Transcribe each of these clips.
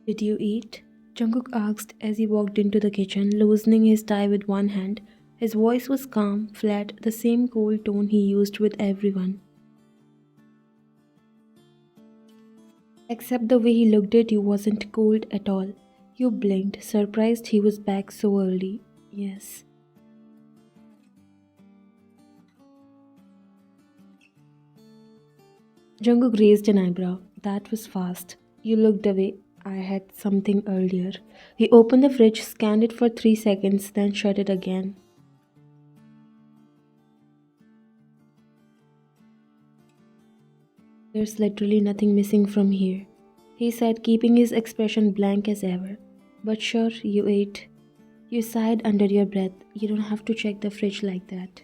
Did you eat? Jungkook asked as he walked into the kitchen, loosening his tie with one hand. His voice was calm, flat, the same cold tone he used with everyone. Except the way he looked at you wasn't cold at all. You blinked, surprised he was back so early. Yes. Jungkook raised an eyebrow. That was fast. You looked away. I had something earlier. He opened the fridge, scanned it for 3 seconds, then shut it again. There's literally nothing missing from here, he said, keeping his expression blank as ever. But sure, you ate. You sighed under your breath. You don't have to check the fridge like that.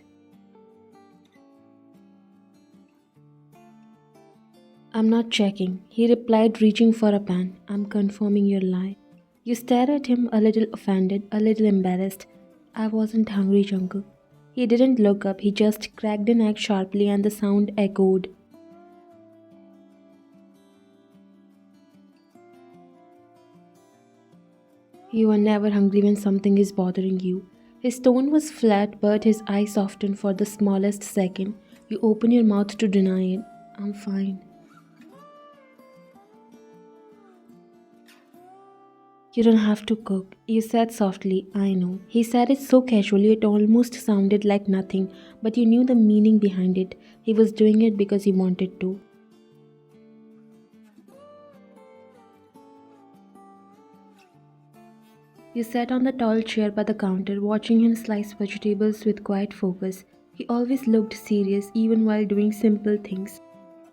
I'm not checking, he replied, reaching for a pan. I'm confirming your lie. You stared at him, a little offended, a little embarrassed. I wasn't hungry, Jungkook. He didn't look up, he just cracked an egg sharply and the sound echoed. You are never hungry when something is bothering you. His tone was flat, but his eyes softened for the smallest second. You open your mouth to deny it. I'm fine. You don't have to cook, you said softly. I know. He said it so casually it almost sounded like nothing, but you knew the meaning behind it. He was doing it because he wanted to. You sat on the tall chair by the counter, watching him slice vegetables with quiet focus. He always looked serious, even while doing simple things.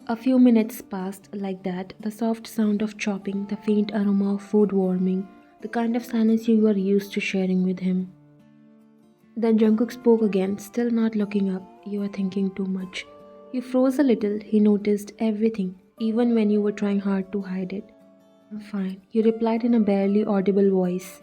A few minutes passed like that, the soft sound of chopping, the faint aroma of food warming, the kind of silence you were used to sharing with him. Then Jungkook spoke again, still not looking up. You are thinking too much. You froze a little, he noticed everything, even when you were trying hard to hide it. I'm fine, you replied in a barely audible voice.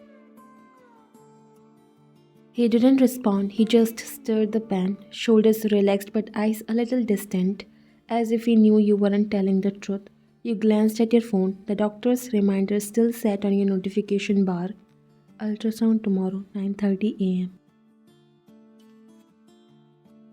He didn't respond, he just stirred the pan, shoulders relaxed but eyes a little distant, as if he knew you weren't telling the truth. You glanced at your phone, the doctor's reminder still sat on your notification bar. Ultrasound tomorrow, 9:30 am.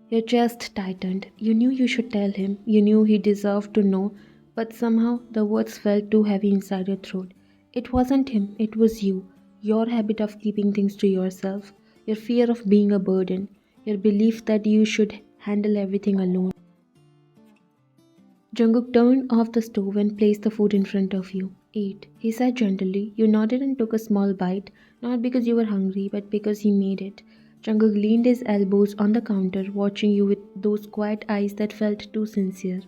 Your chest tightened. You knew you should tell him, you knew he deserved to know, but somehow the words felt too heavy inside your throat. It wasn't him, it was you. Your habit of keeping things to yourself, your fear of being a burden, your belief that you should handle everything alone. Jungkook turned off the stove and placed the food in front of you. Eat, he said gently. You nodded and took a small bite, not because you were hungry, but because he made it. Jungkook leaned his elbows on the counter, watching you with those quiet eyes that felt too sincere.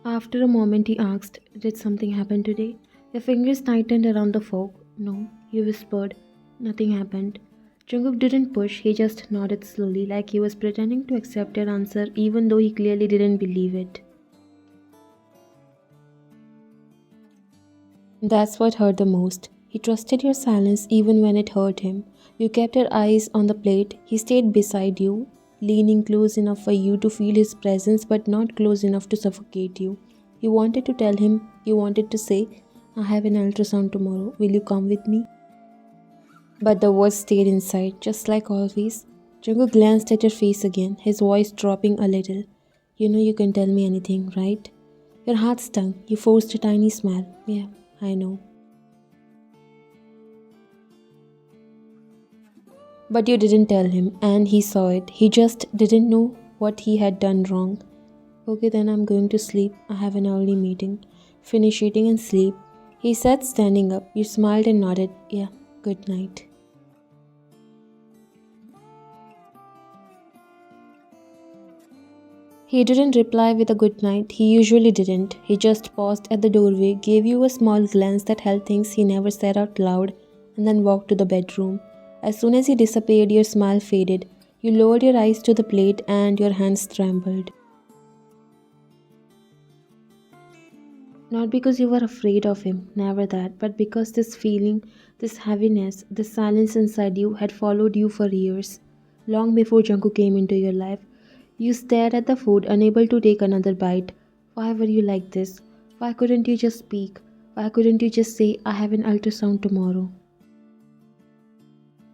After a moment, he asked, did something happen today? Your fingers tightened around the fork. No, you whispered. Nothing happened. Jungkook didn't push, he just nodded slowly, like he was pretending to accept your answer even though he clearly didn't believe it. That's what hurt the most. He trusted your silence even when it hurt him. You kept your eyes on the plate. He stayed beside you, leaning close enough for you to feel his presence but not close enough to suffocate you. You wanted to tell him, you wanted to say, I have an ultrasound tomorrow. Will you come with me? But the words stayed inside, just like always. Jungkook glanced at your face again, his voice dropping a little. You know you can tell me anything, right? Your heart stung. You forced a tiny smile. Yeah, I know. But you didn't tell him, and he saw it. He just didn't know what he had done wrong. Okay, then I'm going to sleep. I have an early meeting. Finish eating and sleep. He said, standing up. You smiled and nodded. Yeah, good night. He didn't reply with a good night. He usually didn't. He just paused at the doorway, gave you a small glance that held things he never said out loud, and then walked to the bedroom. As soon as he disappeared, your smile faded. You lowered your eyes to the plate and your hands trembled. Not because you were afraid of him, never that, but because this feeling, this heaviness, this silence inside you had followed you for years. Long before Jungkook came into your life, you stared at the food, unable to take another bite. Why were you like this? Why couldn't you just speak? Why couldn't you just say, I have an ultrasound tomorrow?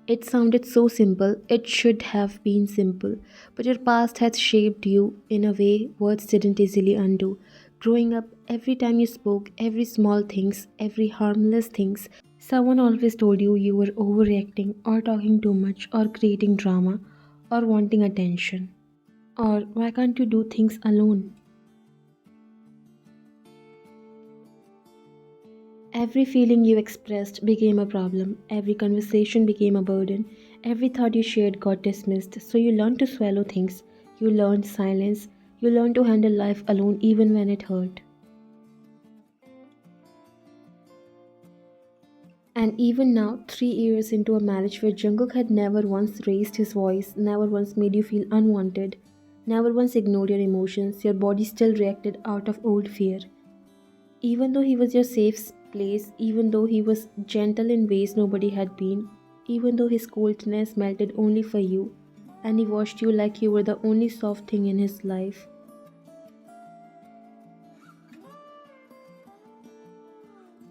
It sounded so simple, it should have been simple, but your past has shaped you in a way words didn't easily undo. Growing up, every time you spoke, every small things, every harmless things, someone always told you you were overreacting or talking too much or creating drama or wanting attention. Or why can't you do things alone? Every feeling you expressed became a problem, every conversation became a burden, every thought you shared got dismissed. So you learned to swallow things, you learned silence, you learned to handle life alone even when it hurt. And even now, 3 years into a marriage where Jungkook had never once raised his voice, never once made you feel unwanted, never once ignored your emotions, your body still reacted out of old fear. Even though he was your safe place, even though he was gentle in ways nobody had been, even though his coldness melted only for you, and he watched you like you were the only soft thing in his life.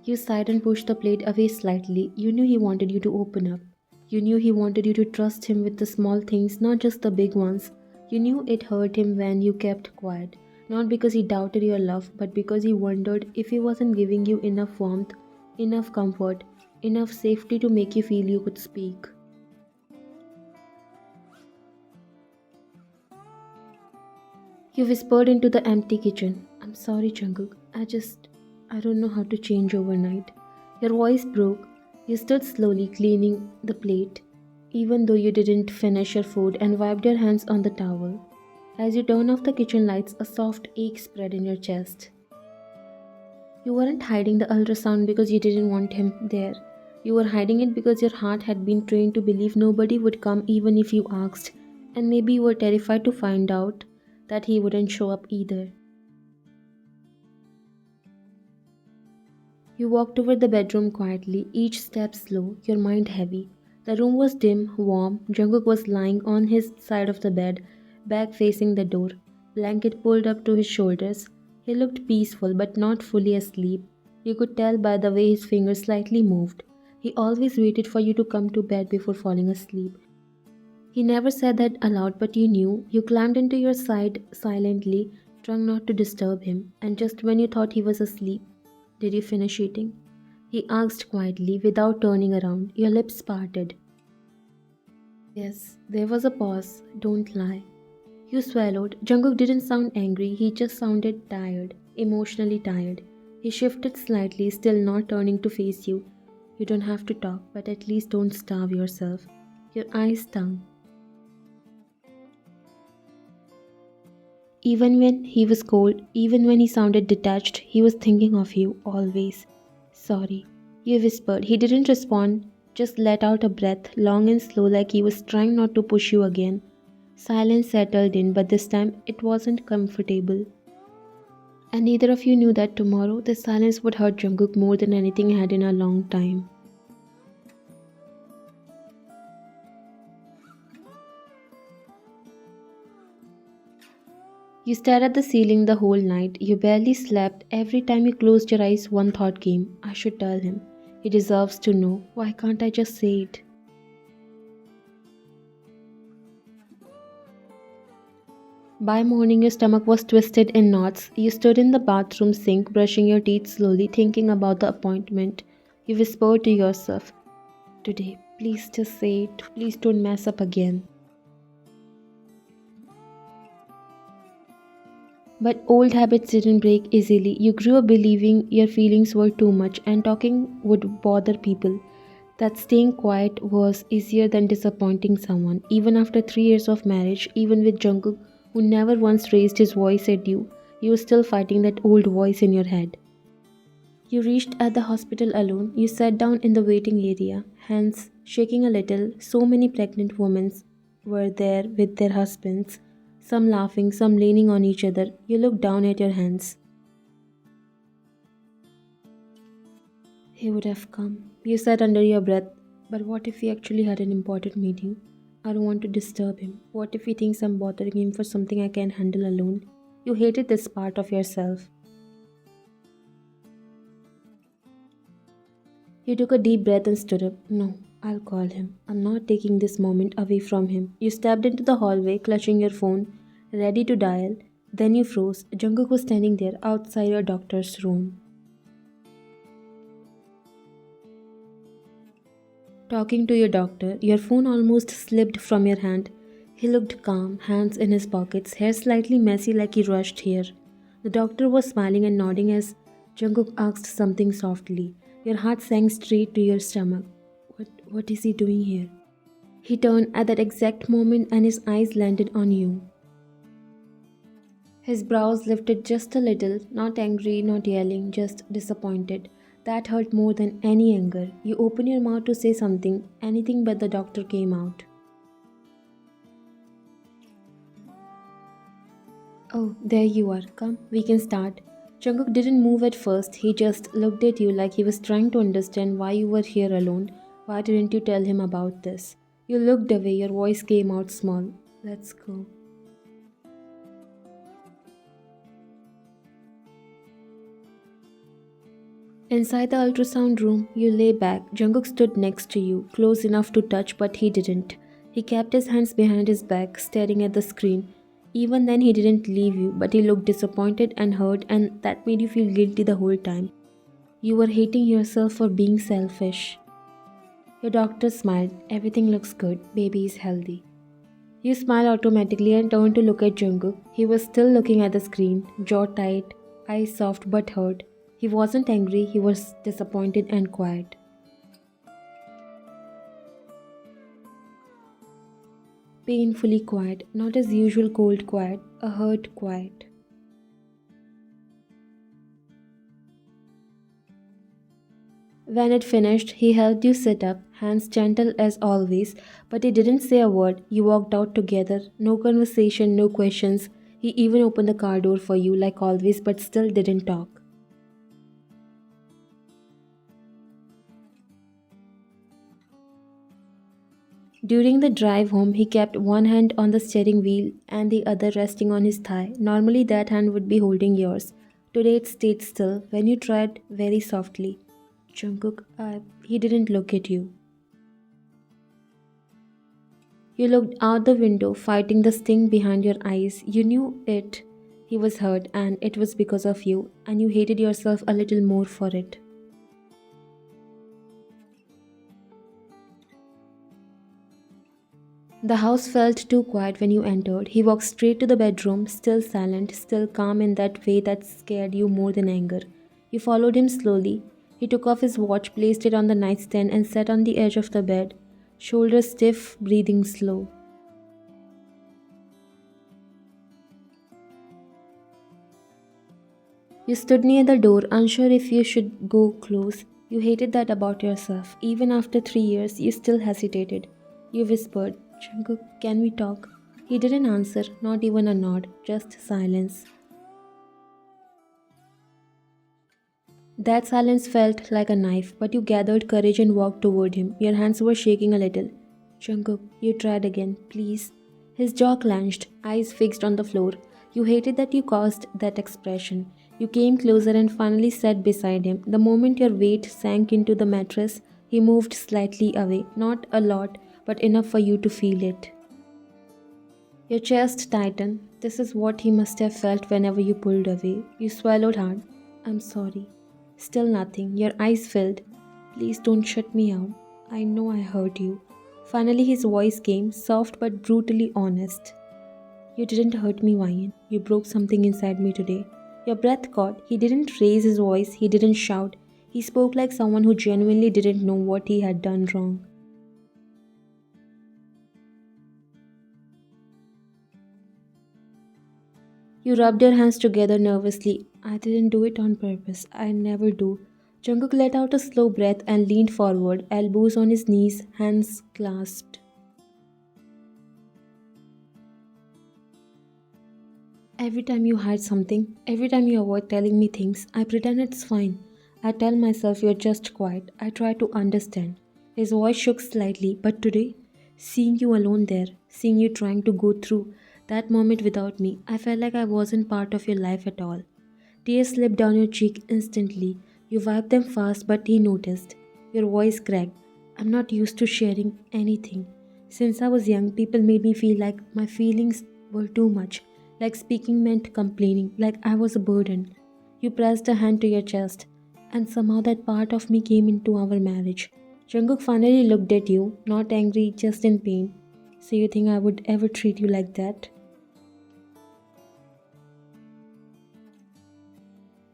You sighed and pushed the plate away slightly. You knew he wanted you to open up. You knew he wanted you to trust him with the small things, not just the big ones. You knew it hurt him when you kept quiet, not because he doubted your love, but because he wondered if he wasn't giving you enough warmth, enough comfort, enough safety to make you feel you could speak. You whispered into the empty kitchen, I'm sorry, Jungkook. I don't know how to change overnight. Your voice broke. You stood slowly cleaning the plate, even though you didn't finish your food, and wiped your hands on the towel. As you turned off the kitchen lights, a soft ache spread in your chest. You weren't hiding the ultrasound because you didn't want him there. You were hiding it because your heart had been trained to believe nobody would come even if you asked, and maybe you were terrified to find out that he wouldn't show up either. You walked over the bedroom quietly, each step slow, your mind heavy. The room was dim, warm. Jungkook was lying on his side of the bed, back facing the door, blanket pulled up to his shoulders. He looked peaceful but not fully asleep. You could tell by the way his fingers slightly moved. He always waited for you to come to bed before falling asleep. He never said that aloud, but you knew. You climbed into your side silently, trying not to disturb him, and just when you thought he was asleep, did you finish eating? He asked quietly, without turning around. Your lips parted. Yes, there was a pause. Don't lie. You swallowed. Jungkook didn't sound angry, he just sounded tired, emotionally tired. He shifted slightly, still not turning to face you. You don't have to talk, but at least don't starve yourself. Your eyes stung. Even when he was cold, even when he sounded detached, he was thinking of you, always. Sorry, you whispered. He didn't respond, just let out a breath, long and slow, like he was trying not to push you again. Silence settled in, but this time it wasn't comfortable. And neither of you knew that tomorrow the silence would hurt Jungkook more than anything had in a long time. You stared at the ceiling the whole night. You barely slept. Every time you closed your eyes, one thought came. I should tell him. He deserves to know. Why can't I just say it? By morning, your stomach was twisted in knots. You stood in the bathroom sink, brushing your teeth slowly, thinking about the appointment. You whispered to yourself, today, please just say it. Please don't mess up again. But old habits didn't break easily. You grew up believing your feelings were too much and talking would bother people. That staying quiet was easier than disappointing someone. Even after 3 years of marriage, even with Jungkook, who never once raised his voice at you, you were still fighting that old voice in your head. You reached at the hospital alone. You sat down in the waiting area, hands shaking a little. So many pregnant women were there with their husbands, some laughing, some leaning on each other. You looked down at your hands. He would have come. You said under your breath, but what if he actually had an important meeting? I don't want to disturb him. What if he thinks I'm bothering him for something I can't handle alone? You hated this part of yourself. You took a deep breath and stood up. No, I'll call him. I'm not taking this moment away from him. You stepped into the hallway, clutching your phone, ready to dial. Then you froze. Jungkook was standing there outside your doctor's room, talking to your doctor. Your phone almost slipped from your hand. He looked calm, hands in his pockets, hair slightly messy like he rushed here. The doctor was smiling and nodding as Jungkook asked something softly. Your heart sank straight to your stomach. What is he doing here? He turned at that exact moment and his eyes landed on you. His brows lifted just a little, not angry, not yelling, just disappointed. That hurt more than any anger. You opened your mouth to say something, anything but the doctor came out. Oh, there you are. Come, we can start. Jungkook didn't move at first. He just looked at you like he was trying to understand why you were here alone. Why didn't you tell him about this? You looked away, your voice came out small. Let's go. Inside the ultrasound room, you lay back. Jungkook stood next to you, close enough to touch, but he didn't. He kept his hands behind his back, staring at the screen. Even then, he didn't leave you, but he looked disappointed and hurt, and that made you feel guilty the whole time. You were hating yourself for being selfish. Your doctor smiled. Everything looks good. Baby is healthy. You smiled automatically and turned to look at Jungkook. He was still looking at the screen, jaw tight, eyes soft but hurt. He wasn't angry, he was disappointed and quiet. Painfully quiet, not his usual cold quiet, a hurt quiet. When it finished, he helped you sit up, hands gentle as always, but he didn't say a word. You walked out together, no conversation, no questions. He even opened the car door for you like always, but still didn't talk. During the drive home, he kept one hand on the steering wheel and the other resting on his thigh. Normally, that hand would be holding yours. Today, it stayed still when you tried very softly. Jungkook, he didn't look at you. You looked out the window, fighting the sting behind your eyes. You knew it. He was hurt, and it was because of you, and you hated yourself a little more for it. The house felt too quiet when you entered. He walked straight to the bedroom, still silent, still calm in that way that scared you more than anger. You followed him slowly. He took off his watch, placed it on the nightstand, and sat on the edge of the bed, shoulders stiff, breathing slow. You stood near the door, unsure if you should go close. You hated that about yourself. Even after 3 years, you still hesitated. You whispered, Jungkook, can we talk? He didn't answer, not even a nod, just silence. That silence felt like a knife, but you gathered courage and walked toward him. Your hands were shaking a little. Jungkook, you tried again, please. His jaw clenched, eyes fixed on the floor. You hated that you caused that expression. You came closer and finally sat beside him. The moment your weight sank into the mattress, he moved slightly away. Not a lot, but enough for you to feel it. Your chest tightened. This is what he must have felt whenever you pulled away. You swallowed hard. I'm sorry. Still nothing. Your eyes filled. Please don't shut me out. I know I hurt you. Finally, his voice came, soft but brutally honest. You didn't hurt me, Ryan. You broke something inside me today. Your breath caught. He didn't raise his voice. He didn't shout. He spoke like someone who genuinely didn't know what he had done wrong. You rubbed your hands together nervously. I didn't do it on purpose. I never do. Jungkook let out a slow breath and leaned forward, elbows on his knees, hands clasped. Every time you hide something, every time you avoid telling me things, I pretend it's fine. I tell myself you're just quiet. I try to understand. His voice shook slightly, but today, seeing you alone there, seeing you trying to go through that moment without me, I felt like I wasn't part of your life at all. Tears slipped down your cheek instantly. You wiped them fast, but he noticed. Your voice cracked. I'm not used to sharing anything. Since I was young, people made me feel like my feelings were too much, like speaking meant complaining, like I was a burden. You pressed a hand to your chest, and somehow that part of me came into our marriage. Jungkook finally looked at you, not angry, just in pain. So you think I would ever treat you like that?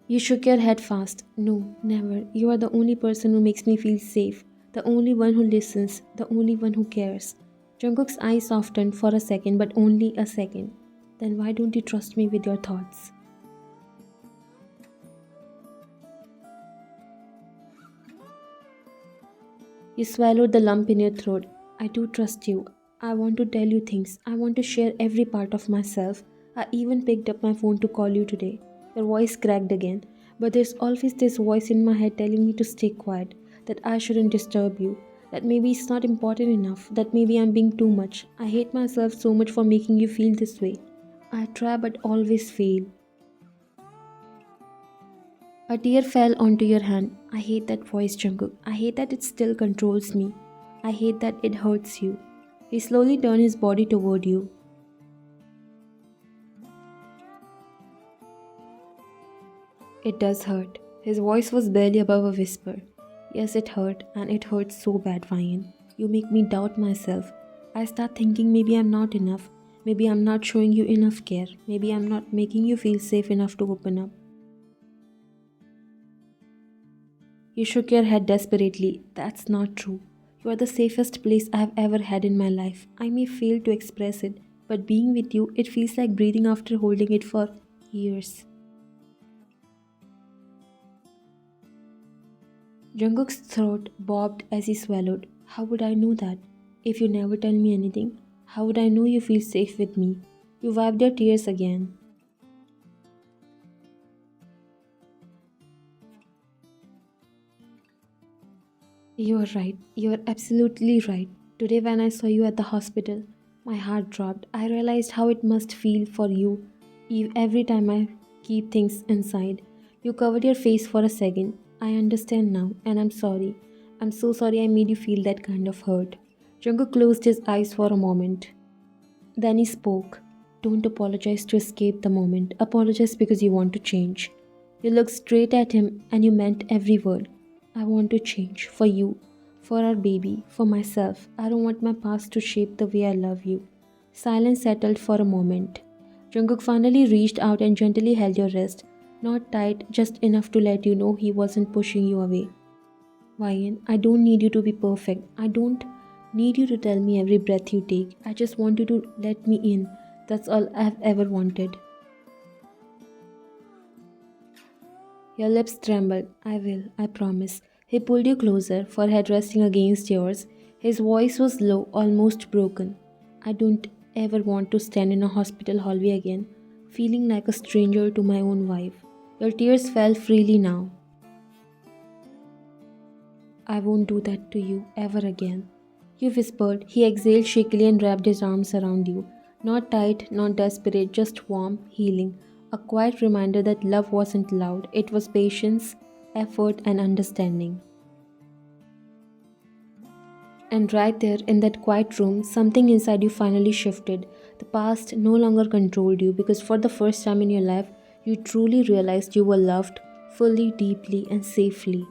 You shook your head fast. No, never. You are the only person who makes me feel safe. The only one who listens. The only one who cares. Jungkook's eyes softened for a second, but only a second. Then why don't you trust me with your thoughts? You swallowed the lump in your throat. I do trust you. I want to tell you things. I want to share every part of myself. I even picked up my phone to call you today. Your voice cracked again, but there's always this voice in my head telling me to stay quiet, that I shouldn't disturb you, that maybe it's not important enough, that maybe I'm being too much. I hate myself so much for making you feel this way. I try but always fail. A tear fell onto your hand. I hate that voice, Jungkook. I hate that it still controls me. I hate that it hurts you. He slowly turned his body toward you. It does hurt. His voice was barely above a whisper. Yes, it hurt, and it hurts so bad, Ryan. You make me doubt myself. I start thinking maybe I'm not enough. Maybe I'm not showing you enough care. Maybe I'm not making you feel safe enough to open up. You shook your head desperately. That's not true. You are the safest place I've ever had in my life. I may fail to express it, but being with you, it feels like breathing after holding it for years. Jungkook's throat bobbed as he swallowed. How would I know that? If you never tell me anything, how would I know you feel safe with me? You wiped your tears again. You are right. You are absolutely right. Today, when I saw you at the hospital, my heart dropped. I realized how it must feel for you every time I keep things inside. You covered your face for a second. I understand now, and I'm sorry. I'm so sorry I made you feel that kind of hurt. Jungkook closed his eyes for a moment. Then he spoke. Don't apologize to escape the moment. Apologize because you want to change. You looked straight at him and you meant every word. I want to change for you, for our baby, for myself. I don't want my past to shape the way I love you. Silence settled for a moment. Jungkook finally reached out and gently held your wrist. Not tight, just enough to let you know he wasn't pushing you away. Ryan, I don't need you to be perfect. I don't need you to tell me every breath you take. I just want you to let me in. That's all I've ever wanted. Your lips trembled. I will, I promise. He pulled you closer, forehead resting against yours. His voice was low, almost broken. I don't ever want to stand in a hospital hallway again, feeling like a stranger to my own wife. Your tears fell freely now. I won't do that to you ever again. You whispered. He exhaled shakily and wrapped his arms around you. Not tight, not desperate, just warm, healing. A quiet reminder that love wasn't loud, it was patience, effort, and understanding. And right there in that quiet room, something inside you finally shifted. The past no longer controlled you because for the first time in your life, you truly realized you were loved fully, deeply, and safely.